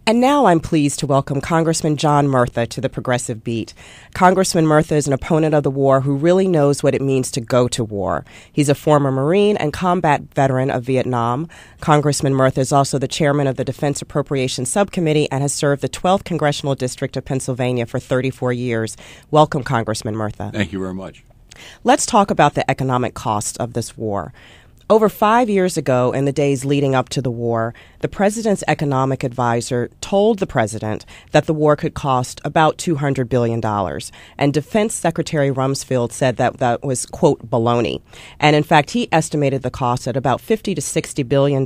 And now I'm pleased to welcome Congressman John Murtha to the Progressive Beat. Congressman Murtha is an opponent of the war who really knows what it means to go to war. He's a former Marine and combat veteran of Vietnam. Congressman Murtha is also the chairman of the Defense Appropriations Subcommittee and has served the 12th Congressional District of Pennsylvania for 34 years. Welcome, Congressman Murtha. Thank you very much. Let's talk about the economic cost of this war. Over 5 years ago, in the days leading up to the war, the president's economic advisor told the president that the war could cost about $200 billion. And Defense Secretary Rumsfeld said that that was, quote, baloney. And in fact, he estimated the cost at about $50 to $60 billion.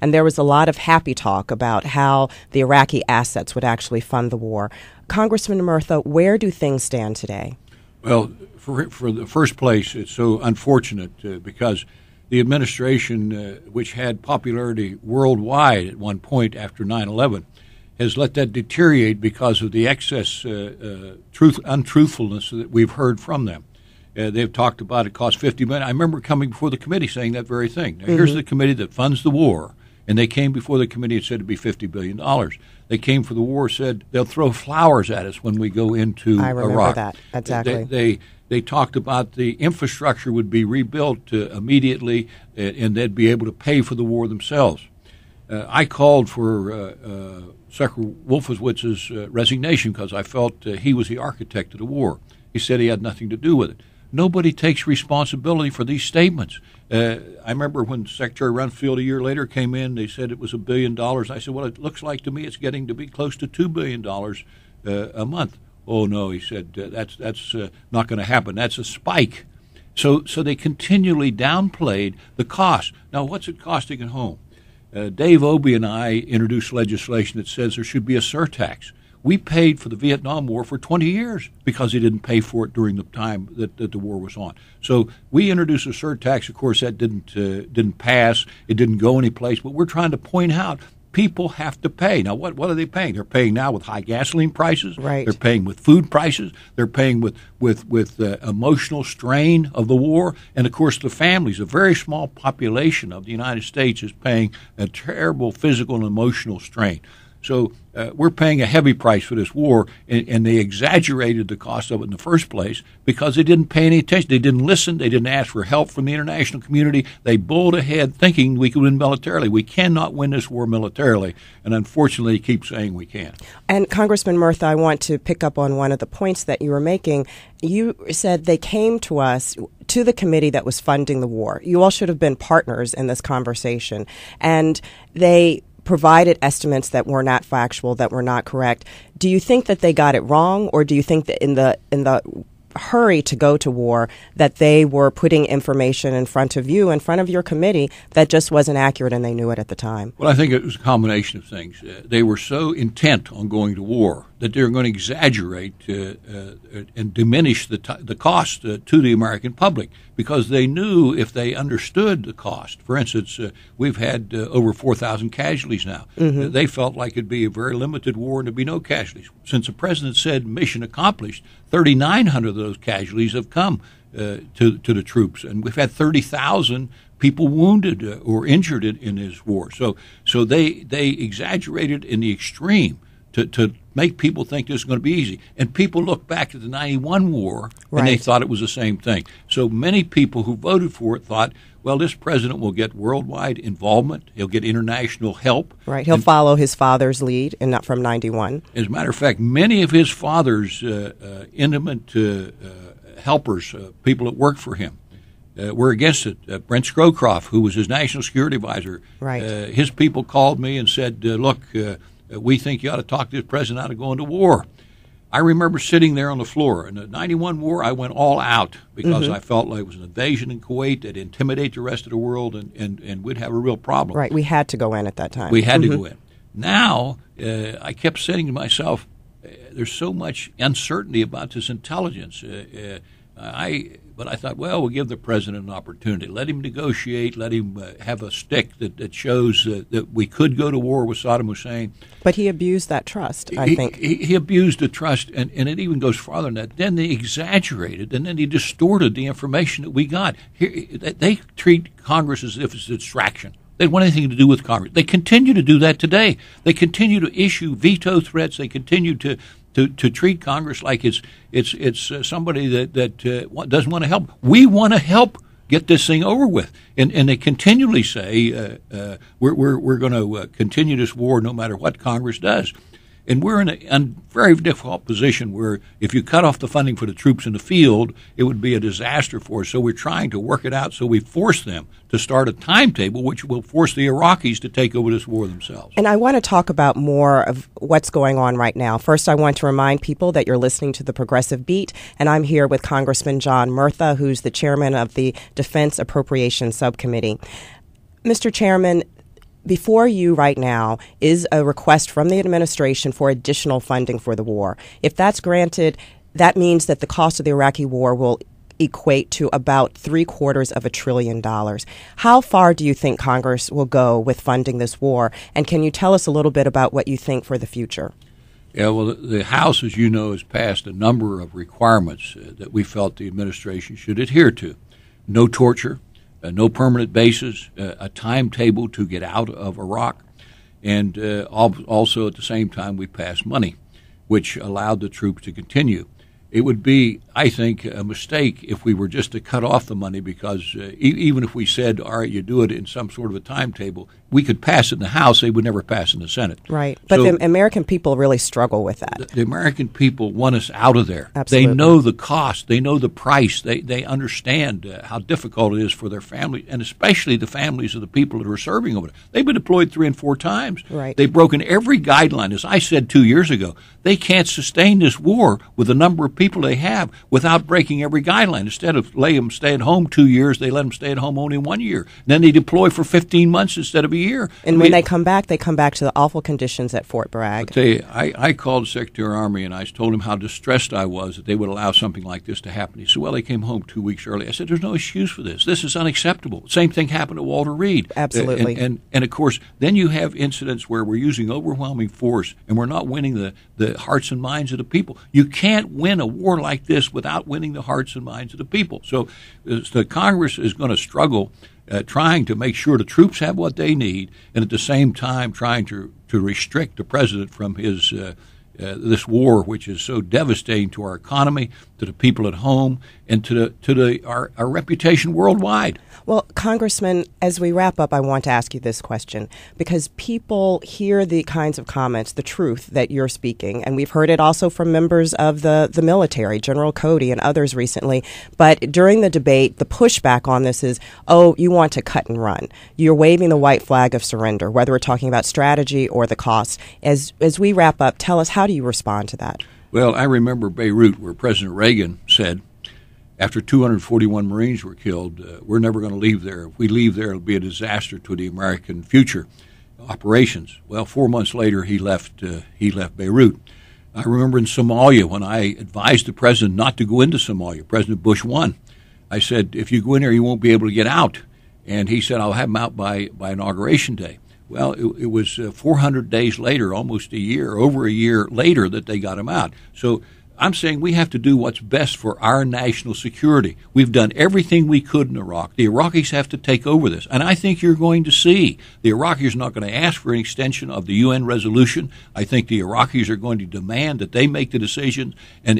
And there was a lot of happy talk about how the Iraqi assets would actually fund the war. Congressman Murtha, where do things stand today? Well, for the first place, it's so unfortunate because the administration, which had popularity worldwide at one point after 9/11, has let that deteriorate because of the excess untruthfulness that we've heard from them. They've talked about it cost $50 million. I remember coming before the committee saying that very thing. Now, here's the committee that funds the war, and they came before the committee and said it'd be $50 billion. They came for the war, said they'll throw flowers at us when we go into Iraq. I remember that, exactly. They talked about the infrastructure would be rebuilt immediately, and they'd be able to pay for the war themselves. I called for Secretary Wolfowitz's resignation because I felt he was the architect of the war. He said he had nothing to do with it. Nobody takes responsibility for these statements. I remember when Secretary Rumsfeld a year later came in, they said it was $1 billion. I said, well, it looks like to me it's getting to be close to $2 billion a month. Oh, no, he said, that's not going to happen. That's a spike. So they continually downplayed the cost. Now, what's it costing at home? Dave Obey and I introduced legislation that says there should be a surtax. We paid for the Vietnam War for 20 years because they didn't pay for it during the time that the war was on. So we introduced a surtax. Of course, that didn't pass. It didn't go anyplace. But we're trying to point out people have to pay. Now, what are they paying? They're paying now with high gasoline prices. Right. They're paying with food prices. They're paying with emotional strain of the war. And, of course, the families, a very small population of the United States is paying a terrible physical and emotional strain. So we're paying a heavy price for this war, and they exaggerated the cost of it in the first place because they didn't pay any attention. They didn't listen. They didn't ask for help from the international community. They bulled ahead thinking we could win militarily. We cannot win this war militarily, and unfortunately keep saying we can. And Congressman Murtha, I want to pick up on one of the points that you were making. You said they came to us, to the committee that was funding the war. You all should have been partners in this conversation. And they provided estimates that were not factual, that were not correct. Do you think that they got it wrong, or do you think that in the hurry to go to war that they were putting information in front of you, in front of your committee, that just wasn't accurate and they knew it at the time? Well, I think it was a combination of things. They were so intent on going to war that they were going to exaggerate and diminish the cost to the American public because they knew if they understood the cost. For instance, we've had over 4,000 casualties now. Mm-hmm. They felt like it'd be a very limited war and there'd be no casualties. Since the president said mission accomplished, 3,900 of those casualties have come to the troops, and we've had 30,000 people wounded or injured in this war. So they exaggerated in the extreme to make people think this is going to be easy. And people look back at the 91 war, and they thought it was the same thing. So many people who voted for it thought, well, this president will get worldwide involvement. He'll get international help. Right. He'll follow his father's lead, and not from 91. As a matter of fact, many of his father's intimate helpers, people that worked for him, were against it. Brent Scowcroft, who was his national security advisor, his people called me and said, look, we think you ought to talk this president out of going to war. I remember sitting there on the floor. In the 91 war, I went all out because I felt like it was an invasion in Kuwait that intimidate the rest of the world, and we'd have a real problem. Right. We had to go in at that time. We had to go in. Now, I kept saying to myself, there's so much uncertainty about this intelligence. But I thought, well, we'll give the president an opportunity. Let him negotiate. Let him have a stick that shows that we could go to war with Saddam Hussein. But he abused that trust, I think. He abused the trust, and it even goes farther than that. Then they exaggerated, and then he distorted the information that we got. They treat Congress as if it's a distraction. They didn't want anything to do with Congress. They continue to do that today. They continue to issue veto threats. They continue to treat Congress like it's somebody that doesn't want to help. We want to help get this thing over with, and they continually say we're going to continue this war no matter what Congress does. And we're in a very difficult position where if you cut off the funding for the troops in the field, it would be a disaster for us. So we're trying to work it out so we force them to start a timetable which will force the Iraqis to take over this war themselves. And I want to talk about more of what's going on right now. First, I want to remind people that you're listening to The Progressive Beat, and I'm here with Congressman John Murtha, who's the chairman of the Defense Appropriations Subcommittee. Mr. Chairman, before you right now is a request from the administration for additional funding for the war. If that's granted, that means that the cost of the Iraqi war will equate to about $750 billion. How far do you think Congress will go with funding this war? And can you tell us a little bit about what you think for the future? Yeah, well, the House, as you know, has passed a number of requirements that we felt the administration should adhere to. No torture. No permanent bases, a timetable to get out of Iraq, and also at the same time we passed money, which allowed the troops to continue. It would be, I think, a mistake if we were just to cut off the money because even if we said, all right, you do it in some sort of a timetable, we could pass it in the House, they would never pass in the Senate. Right. But so, the American people really struggle with that. The American people want us out of there. Absolutely. They know the cost. They know the price. They understand how difficult it is for their family, and especially the families of the people that are serving over there. They've been deployed 3 and 4 times. Right. They've broken every guideline. As I said 2 years ago, they can't sustain this war with the number of people they have without breaking every guideline. Instead of letting them stay at home 2 years, they let them stay at home only 1 year. And then they deploy for 15 months instead of a year. And when they come back to the awful conditions at Fort Bragg. I'll tell you, I called the Secretary of the Army and I told him how distressed I was that they would allow something like this to happen. He said, well, they came home 2 weeks early. I said, there's no excuse for this. This is unacceptable. Same thing happened to Walter Reed. Absolutely. And of course, then you have incidents where we're using overwhelming force and we're not winning the hearts and minds of the people. You can't win a war like this without winning the hearts and minds of the people. So the Congress is going to struggle trying to make sure the troops have what they need, and at the same time trying to restrict the president from his this war, which is so devastating to our economy, to the people at home, and to our reputation worldwide. Well, Congressman, as we wrap up, I want to ask you this question, because people hear the kinds of comments, the truth that you're speaking, and we've heard it also from members of the military, General Cody and others recently. But during the debate, the pushback on this is, oh, you want to cut and run. You're waving the white flag of surrender, whether we're talking about strategy or the cost. As we wrap up, tell us, how do you respond to that? Well, I remember Beirut, where President Reagan said, after 241 Marines were killed, we're never going to leave there. If we leave there, it'll be a disaster to the American future operations. Well, 4 months later, he left Beirut. I remember in Somalia when I advised the president not to go into Somalia, President Bush 1. I said, if you go in there, you won't be able to get out. And he said, I'll have him out by Inauguration Day. Well, it was 400 days later, almost a year, over a year later, that they got him out. So I'm saying we have to do what's best for our national security. We've done everything we could in Iraq. The Iraqis have to take over this. And I think you're going to see the Iraqis are not going to ask for an extension of the UN resolution. I think the Iraqis are going to demand that they make the decision, and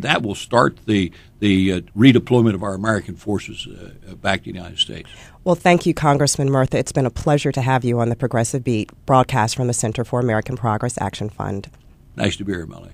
that will start the redeployment of our American forces back to the United States. Well, thank you, Congressman Murtha. It's been a pleasure to have you on the Progressive Beat, broadcast from the Center for American Progress Action Fund. Nice to be here, Melanie.